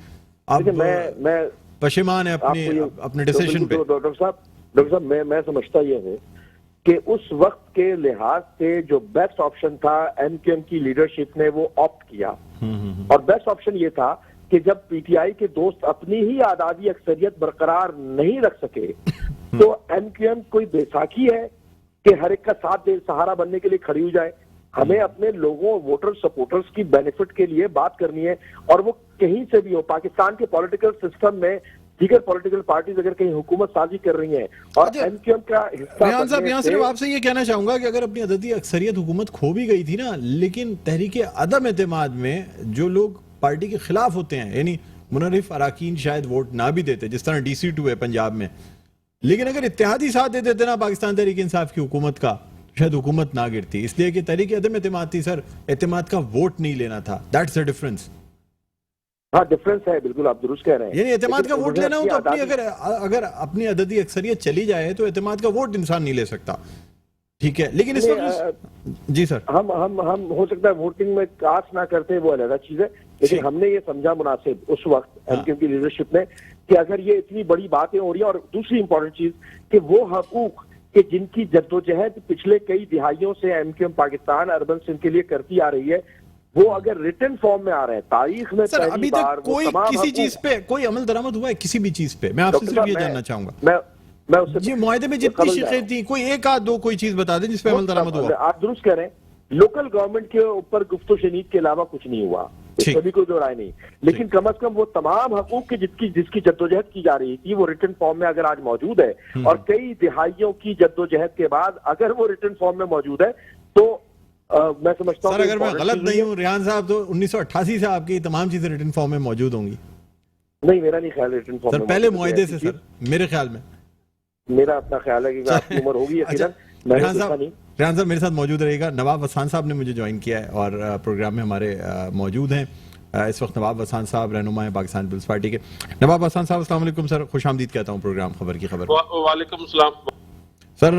अब मैं पशेमान है अपने डिसीजन पे। डॉक्टर साहब मैं समझता ये हूँ कि उस वक्त के लिहाज से जो बेस्ट ऑप्शन था एमकेएम की लीडरशिप ने वो ऑप्ट किया, और बेस्ट ऑप्शन ये था कि जब पीटीआई के दोस्त अपनी ही आजादी अक्सरियत बरकरार नहीं रख सके, तो एमकेएम कोई बैसाखी है कि हर एक का साथ दे, सहारा बनने के लिए खड़ी हो जाए। हमें अपने लोगों, वोटर सपोर्टर्स की बेनिफिट के लिए बात करनी है, और वो कहीं से भी हो। पाकिस्तान के पॉलिटिकल सिस्टम में दीगर पॉलिटिकल पार्टीज अगर कहीं हुकूमत साजी कर रही हैं और एमकेएम का हिस्सा, रेहान साहब यहाँ सिर्फ आपसे ये कहना चाहूंगा कि अगर अपनी अददी अक्सरियत हुकूमत खो भी गई थी ना, लेकिन तहरीक अदम एतमाद में जो लोग पार्टी के खिलाफ होते हैं, यानी मुनरिफ अराकीन शायद वोट ना भी देते, जिस तरह DC2 है पंजाब में, लेकिन अगर इत्तेहादी साथ दे देते ना पाकिस्तान तहरीक इंसाफ की हुकूमत का, शायद हुकूमत ना गिरती। इसलिए कि तहरीक अदम एतमाद थी सर, एतमाद का वोट नहीं लेना था। That's the difference. हाँ, डिफरेंस है, बिल्कुल आप दुरुस्त कह रहे हैं। यानी एतमाद का वोट लेना हो तो अपनी अगर अपनी अददी अक्सरियत चली जाए तो एतमाद का वोट इंसान नहीं ले सकता, ठीक है। लेकिन इस वक्त जी सर, हम हो सकता है वोटिंग में कास्ट ना करते, वो अलग चीज है, लेकिन हमने ये समझा मुनासिब उस वक्त एमकेएम की लीडरशिप ने कि अगर ये इतनी बड़ी बातें हो रही है, और दूसरी इंपॉर्टेंट चीज कि वो हकूक कि जिनकी जद्दोजहद पिछले कई दिहाइयों से एमकेएम पाकिस्तान अर्बन सिंध के लिए करती आ रही है, वो अगर रिटर्न फॉर्म में आ रहे हैं तारीख में सर, अभी तक कोई किसी चीज पे कोई अमल दरामद हुआ है? किसी भी चीज पे मैं आपसे सिर्फ ये जानना चाहूंगा। मैं उससे जी, मुआहदे में जितनी शिकायत थी, कोई एक आध दो कोई चीज बता दें जिसपे अमल दरामद हुआ। आप दुरुस्त कह रहे हैं, लोकल गवर्नमेंट के ऊपर गुफ्तो शनीद के अलावा कुछ नहीं हुआ, सभी को दो राय नहीं, लेकिन कम से कम वो तमाम हकूक की जिसकी जद्दोजहद की जा रही थी वो रिटर्न फॉर्म में अगर आज मौजूद है, और कई दिहाइयों की जद्दोजहद के बाद अगर वो रिटर्न फॉर्म में मौजूद है, तो मैं समझता हूँ सर, अगर मैं गलत नहीं हूँ रेहान साहब, तो 1988 से आपकी तमाम चीजें रिटर्न फॉर्म में मौजूद होंगी। नहीं, मेरा नहीं ख्याल रिटर्न फॉर्म सर, पहले मुआहदे से सर, मेरे ख्याल में, मेरा अपना ख्याल है कि आपकी उम्र होगी। रेहान साहब मेरे साथ मौजूद रहेगा। नवाब वसान साहब ने मुझे ज्वाइन किया है और प्रोग्राम में हमारे मौजूद हैं इस वक्त। नवाब वसान साहब रहनुमा है पाकिस्तान पीपल्स पार्टी के। नवाब वसान साहब, अस्सलाम वालेकुम सर, खुश आमदीद कहता हूँ प्रोग्राम खबर की खबर। वालेकुम सलाम सर।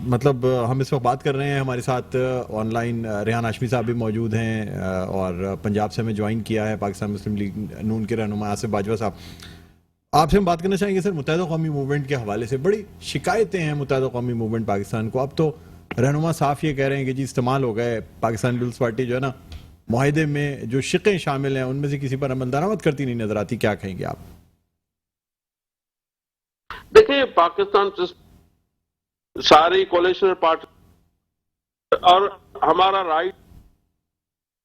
मतलब हम इस वक्त बात कर रहे हैं, हमारे साथ ऑनलाइन रेहान हाशमी साहब भी मौजूद हैं, और पंजाब से हमें ज्वाइन किया है पाकिस्तान मुस्लिम लीग नून के रहनुमा आसिफ बाजवा साहब। आपसे हम बात करना चाहेंगे सर मुत्तहिदा कौमी मूवमेंट के हवाले से। बड़ी शिकायतें हैं मुत्तहिदा कौमी मूवमेंट पाकिस्तान को। अब तो रहनुमा साफ ये कह रहे हैं कि जी इस्तेमाल हो गए, पाकिस्तान पीपल्स पार्टी जो है ना मुआहिदे में जो शिकें शामिल हैं उनमें से किसी पर अमल दरामद करती नहीं नजर आती। क्या कहेंगे आप? देखिए, पाकिस्तान सारी कोalition पार्टी और हमारा राइट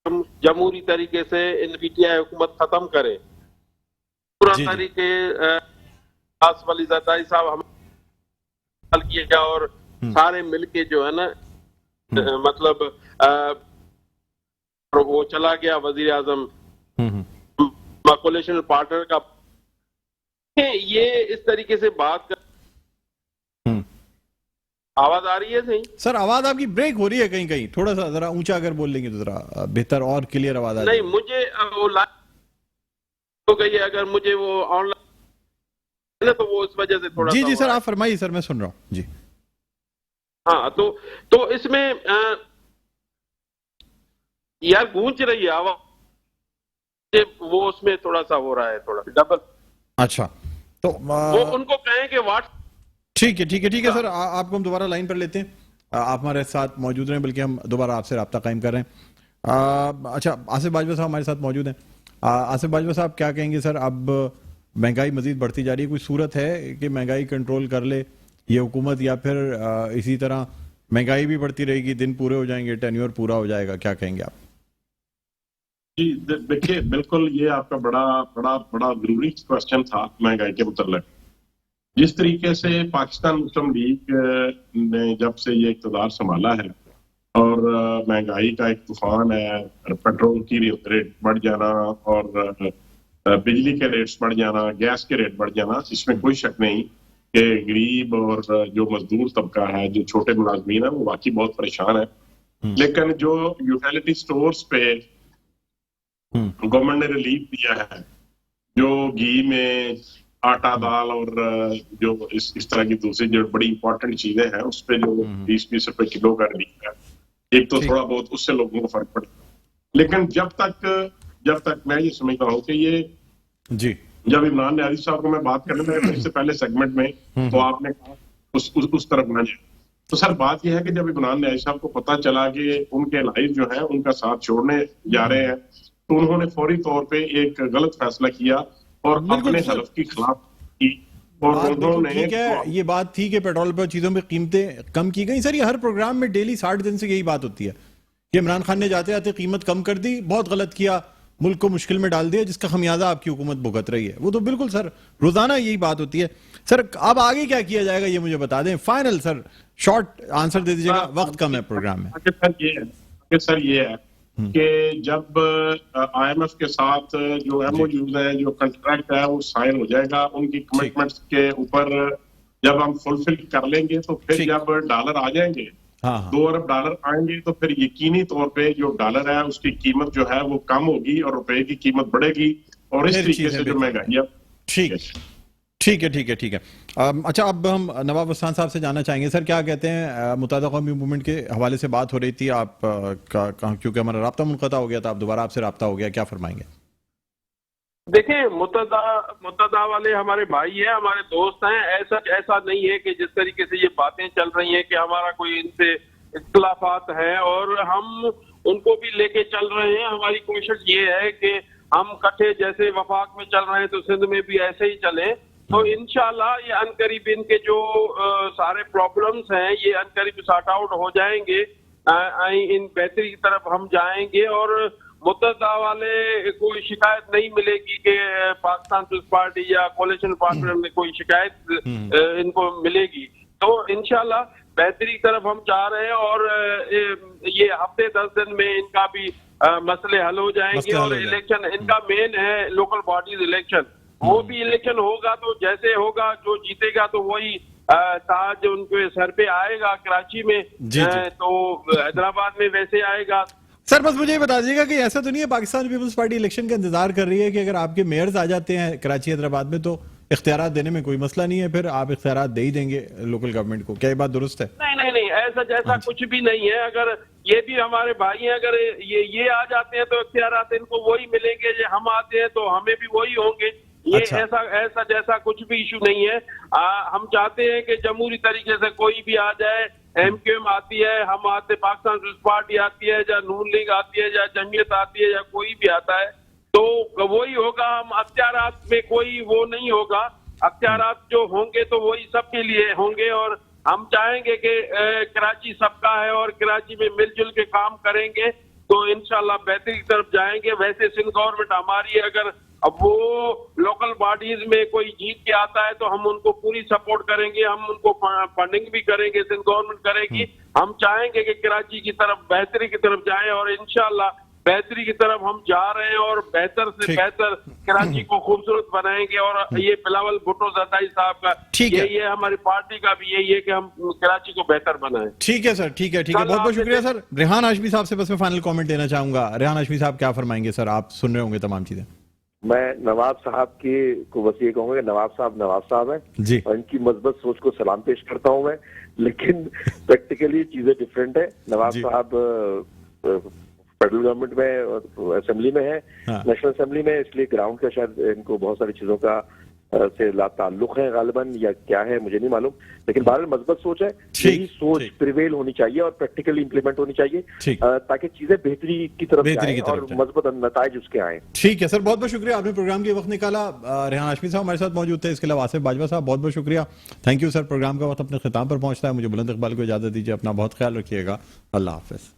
हम जमहूरी तरीके से इन पीटीआई हुकूमत खत्म करे, पूरा जी, जी। तरीके वली जरदारी साहब हम हल किया और सारे मिलके जो है ना मतलब वो चला गया वजीर आजम कोalition पार्टनर का। ये इस तरीके से बात कर, आवाज आ रही है सही? सर आवाज आपकी ब्रेक हो रही है कहीं कहीं, थोड़ा सा जरा ऊंचा अगर बोल लेंगे तो जरा बेहतर और क्लियर आवाज आ नहीं, मुझे वो लाइन हो गई है, अगर मुझे वो ऑनलाइन ना तो वो इस वजह से थोड़ा जी सा जी हो सर रहा आप फरमाइए सर, मैं सुन रहा हूँ जी। है। हाँ, तो इसमें यार गूंज रही है आवाज, वो उसमें थोड़ा सा हो रहा है, थोड़ा डबल। अच्छा तो वो उनको कहें कि व्हाट्स ठीक है ठीक है ठीक है सर, आपको हम दोबारा लाइन पर लेते हैं। आप हमारे साथ मौजूद रहें, बल्कि हम दोबारा आपसे रब्ता कायम कर रहे हैं। अच्छा, आसिफ बाजवा साहब हमारे साथ मौजूद हैं। आसिफ बाजवा साहब क्या कहेंगे सर? अब महंगाई मजीद बढ़ती जा रही है, कोई सूरत है कि महंगाई कंट्रोल कर ले ये हुकूमत, या फिर इसी तरह महंगाई भी बढ़ती रहेगी, दिन पूरे हो जाएंगे, टेन्योर पूरा हो जाएगा? क्या कहेंगे आप? जी देखिए, बिल्कुल ये आपका बड़ा बड़ा बड़ा जरूरी क्वेश्चन था महंगाई के मुतल्लिक। जिस तरीके से पाकिस्तान मुस्लिम लीग ने जब से ये इक़्तिदार संभाला है और महंगाई का एक तूफान है, पेट्रोल की रेट बढ़ जाना और बिजली के रेट्स बढ़ जाना, गैस के रेट बढ़ जाना, इसमें कोई शक नहीं कि गरीब और जो मजदूर तबका है, जो छोटे मुलाजमीन है, वो वाकई बहुत परेशान है। लेकिन जो यूटिलिटी स्टोर्स पे गवर्नमेंट ने रिलीफ दिया है, जो घी में आटा दाल और जो इस तरह की दूसरी जो बड़ी इंपॉर्टेंट चीजें हैं उस पे जो 20-20 रुपए किलो कर दिया है, एक तो थोड़ा बहुत उससे लोगों को फर्क पड़ता। लेकिन जब तक मैं ये समझता हूँ कि ये जी जब इमरान न्याजी साहब को मैं बात करने लगा इससे पहले सेगमेंट में, तो आपने कहा उस तरफ ना जाए। तो सर बात यह है कि जब इमरान न्याजी साहब को पता चला कि उनके लाइफ जो है उनका साथ छोड़ने जा रहे हैं, तो उन्होंने फौरी तौर पे एक गलत फैसला किया और अपने हलफ की खिलाफ की। और उन्होंने ठीक है, ये बात थी कि पेट्रोल पर चीजों में कीमतें कम की गई। सर ये हर प्रोग्राम में डेली 60 दिन से यही बात होती है कि इमरान खान ने जाते जाते कीमत कम कर दी, बहुत गलत किया, मुल्क को मुश्किल में डाल दिया, जिसका खमियाजा आपकी हुकूमत भुगत रही है। वो तो बिल्कुल सर रोजाना यही बात होती है। सर अब आगे क्या किया जाएगा ये मुझे बता दें, फाइनल सर शॉर्ट आंसर दे दीजिएगा, वक्त कम है प्रोग्राम में। सर ये है कि जब IMF के साथ जो MOUs है, जो कंट्रैक्ट है, वो साइन हो जाएगा, उनकी कमिटमेंट्स के ऊपर जब हम फुलफिल कर लेंगे, तो फिर जब डॉलर आ जाएंगे, 2 अरब डॉलर आएंगे, तो फिर यकीनी तौर पे जो डॉलर है उसकी कीमत जो है वो कम होगी और रुपए की कीमत बढ़ेगी, और इस तरीके से जो महंगाई है। ठीक है। अच्छा, अब हम नवाब उस्मान साहब से जानना चाहेंगे सर, क्या कहते हैं मुत्तहिदा कौमी मूवमेंट के हवाले से बात हो रही थी, आप क्योंकि हमारा राब्ता मुनक़ता हो गया था, आप दोबारा आपसे राब्ता हो गया, क्या फरमाएंगे? देखिए, मुत्तहिदा वाले हमारे भाई हैं, हमारे दोस्त हैं। ऐसा नहीं है कि जिस तरीके से ये बातें चल रही हैं कि हमारा कोई इनसे इख्तिलाफात है, और हम उनको भी लेके चल रहे हैं। हमारी कोशिश ये है कि हम इकट्ठे जैसे वफाक में चल रहे हैं तो सिंध में भी ऐसे ही चले। तो इंशाल्लाह ये अनकरीब इनके जो सारे प्रॉब्लम्स हैं ये अनकरीब सॉर्ट आउट हो जाएंगे, इन बेहतरी की तरफ हम जाएंगे, और मुत्तहिदा वाले कोई शिकायत नहीं मिलेगी कि पाकिस्तान पीपल्स पार्टी या कोalition पार्टनर में कोई शिकायत इनको मिलेगी। तो इंशाल्लाह बेहतरी की तरफ हम जा रहे हैं, और ये हफ्ते 10 दिन में इनका भी मसले हल हो जाएंगे। और इलेक्शन इनका मेन है लोकल बॉडीज इलेक्शन, वो भी इलेक्शन होगा तो जैसे होगा, जो जीतेगा तो वही ताज उनके सर पे आएगा कराची में, तो हैदराबाद में वैसे आएगा। सर बस मुझे ये बता दीजिएगा कि ऐसा तो नहीं है पाकिस्तान पीपल्स पार्टी इलेक्शन का इंतजार कर रही है कि अगर आपके मेयर्स आ जाते हैं कराची हैदराबाद में तो इख्तियारात देने में कोई मसला नहीं है, फिर आप इख्तियारात दे ही देंगे लोकल गवर्नमेंट को, क्या ये बात दुरुस्त है? नहीं, ऐसा जैसा कुछ भी नहीं है। अगर ये भी हमारे भाई हैं, अगर ये आ जाते हैं तो इख्तियारात इनको वही मिलेंगे, जो हम आते हैं तो हमें भी वही होंगे। ये अच्छा। ऐसा जैसा कुछ भी इशू नहीं है। हम चाहते हैं कि जमहूरी तरीके से कोई भी आ जाए, एमक्यूएम आती है, हम आते, पाकिस्तान पीपल्स पार्टी आती है, या नून लीग आती है, या जमीयत आती है, या कोई भी आता है तो वही होगा। हम अख्तियारात में कोई वो नहीं होगा, अख्तियारात जो होंगे तो वही सबके लिए होंगे। और हम चाहेंगे कि कराची सबका है और कराची में मिलजुल के काम करेंगे तो इंशाल्लाह बेहतरी की तरफ जाएंगे। वैसे सिंध गवर्नमेंट हमारी है, अगर अब वो लोकल बॉडीज में कोई जीत के आता है तो हम उनको पूरी सपोर्ट करेंगे, हम उनको फंडिंग भी करेंगे, सिंध गवर्नमेंट करेगी। हम चाहेंगे कि कराची की तरफ बेहतरी की तरफ जाए और इंशाल्लाह बेहतरी की तरफ हम जा रहे हैं और बेहतर से बेहतर कराची को खूबसूरत बनाएंगे। और ये बिलावल भुट्टो जरदारी साहब का यही है, हमारी पार्टी का भी यही है कि हम कराची को बेहतर बनाएं। ठीक है सर, ठीक है, ठीक है, बहुत बहुत शुक्रिया सर। रेहान हाशमी साहब से बस मैं फाइनल कमेंट देना चाहूंगा। रेहान हाशमी साहब क्या फरमाएंगे सर, आप सुन रहे होंगे तमाम चीजें। मैं नवाब साहब के को बस ये कहूंगा कि नवाब साहब हैं जी, और इनकी मजबूत सोच को सलाम पेश करता हूं मैं, लेकिन प्रैक्टिकली चीजें डिफरेंट है। नवाब साहब फेडरल गवर्नमेंट में असेंबली में है, नेशनल असेंबली में, इसलिए ग्राउंड का शायद इनको बहुत सारी चीजों का से ताल्लुक है गालिबन, या क्या है मुझे नहीं मालूम, लेकिन बहरहाल मजबूत सोच है। यही सोच प्रिवेल होनी चाहिए और प्रैक्टिकली इंप्लीमेंट होनी चाहिए ताकि चीजें बेहतरी की तरफ जाएं और मजबूत नताइज उसके आए। ठीक है सर, बहुत बहुत शुक्रिया, आपने प्रोग्राम के वक्त निकाला। रेहान हाशमी साहब हमारे साथ मौजूद थे, इसके अलावा आसिफ बाजवा साहब, बहुत बहुत शुक्रिया, थैंक यू सर। प्रोग्राम का वक्त अपने खिताब पर पहुंचता है, मुझे बुलंद इकबाल को इजाजत दीजिए, अपना बहुत ख्याल रखिएगा, अल्लाह हाफिज।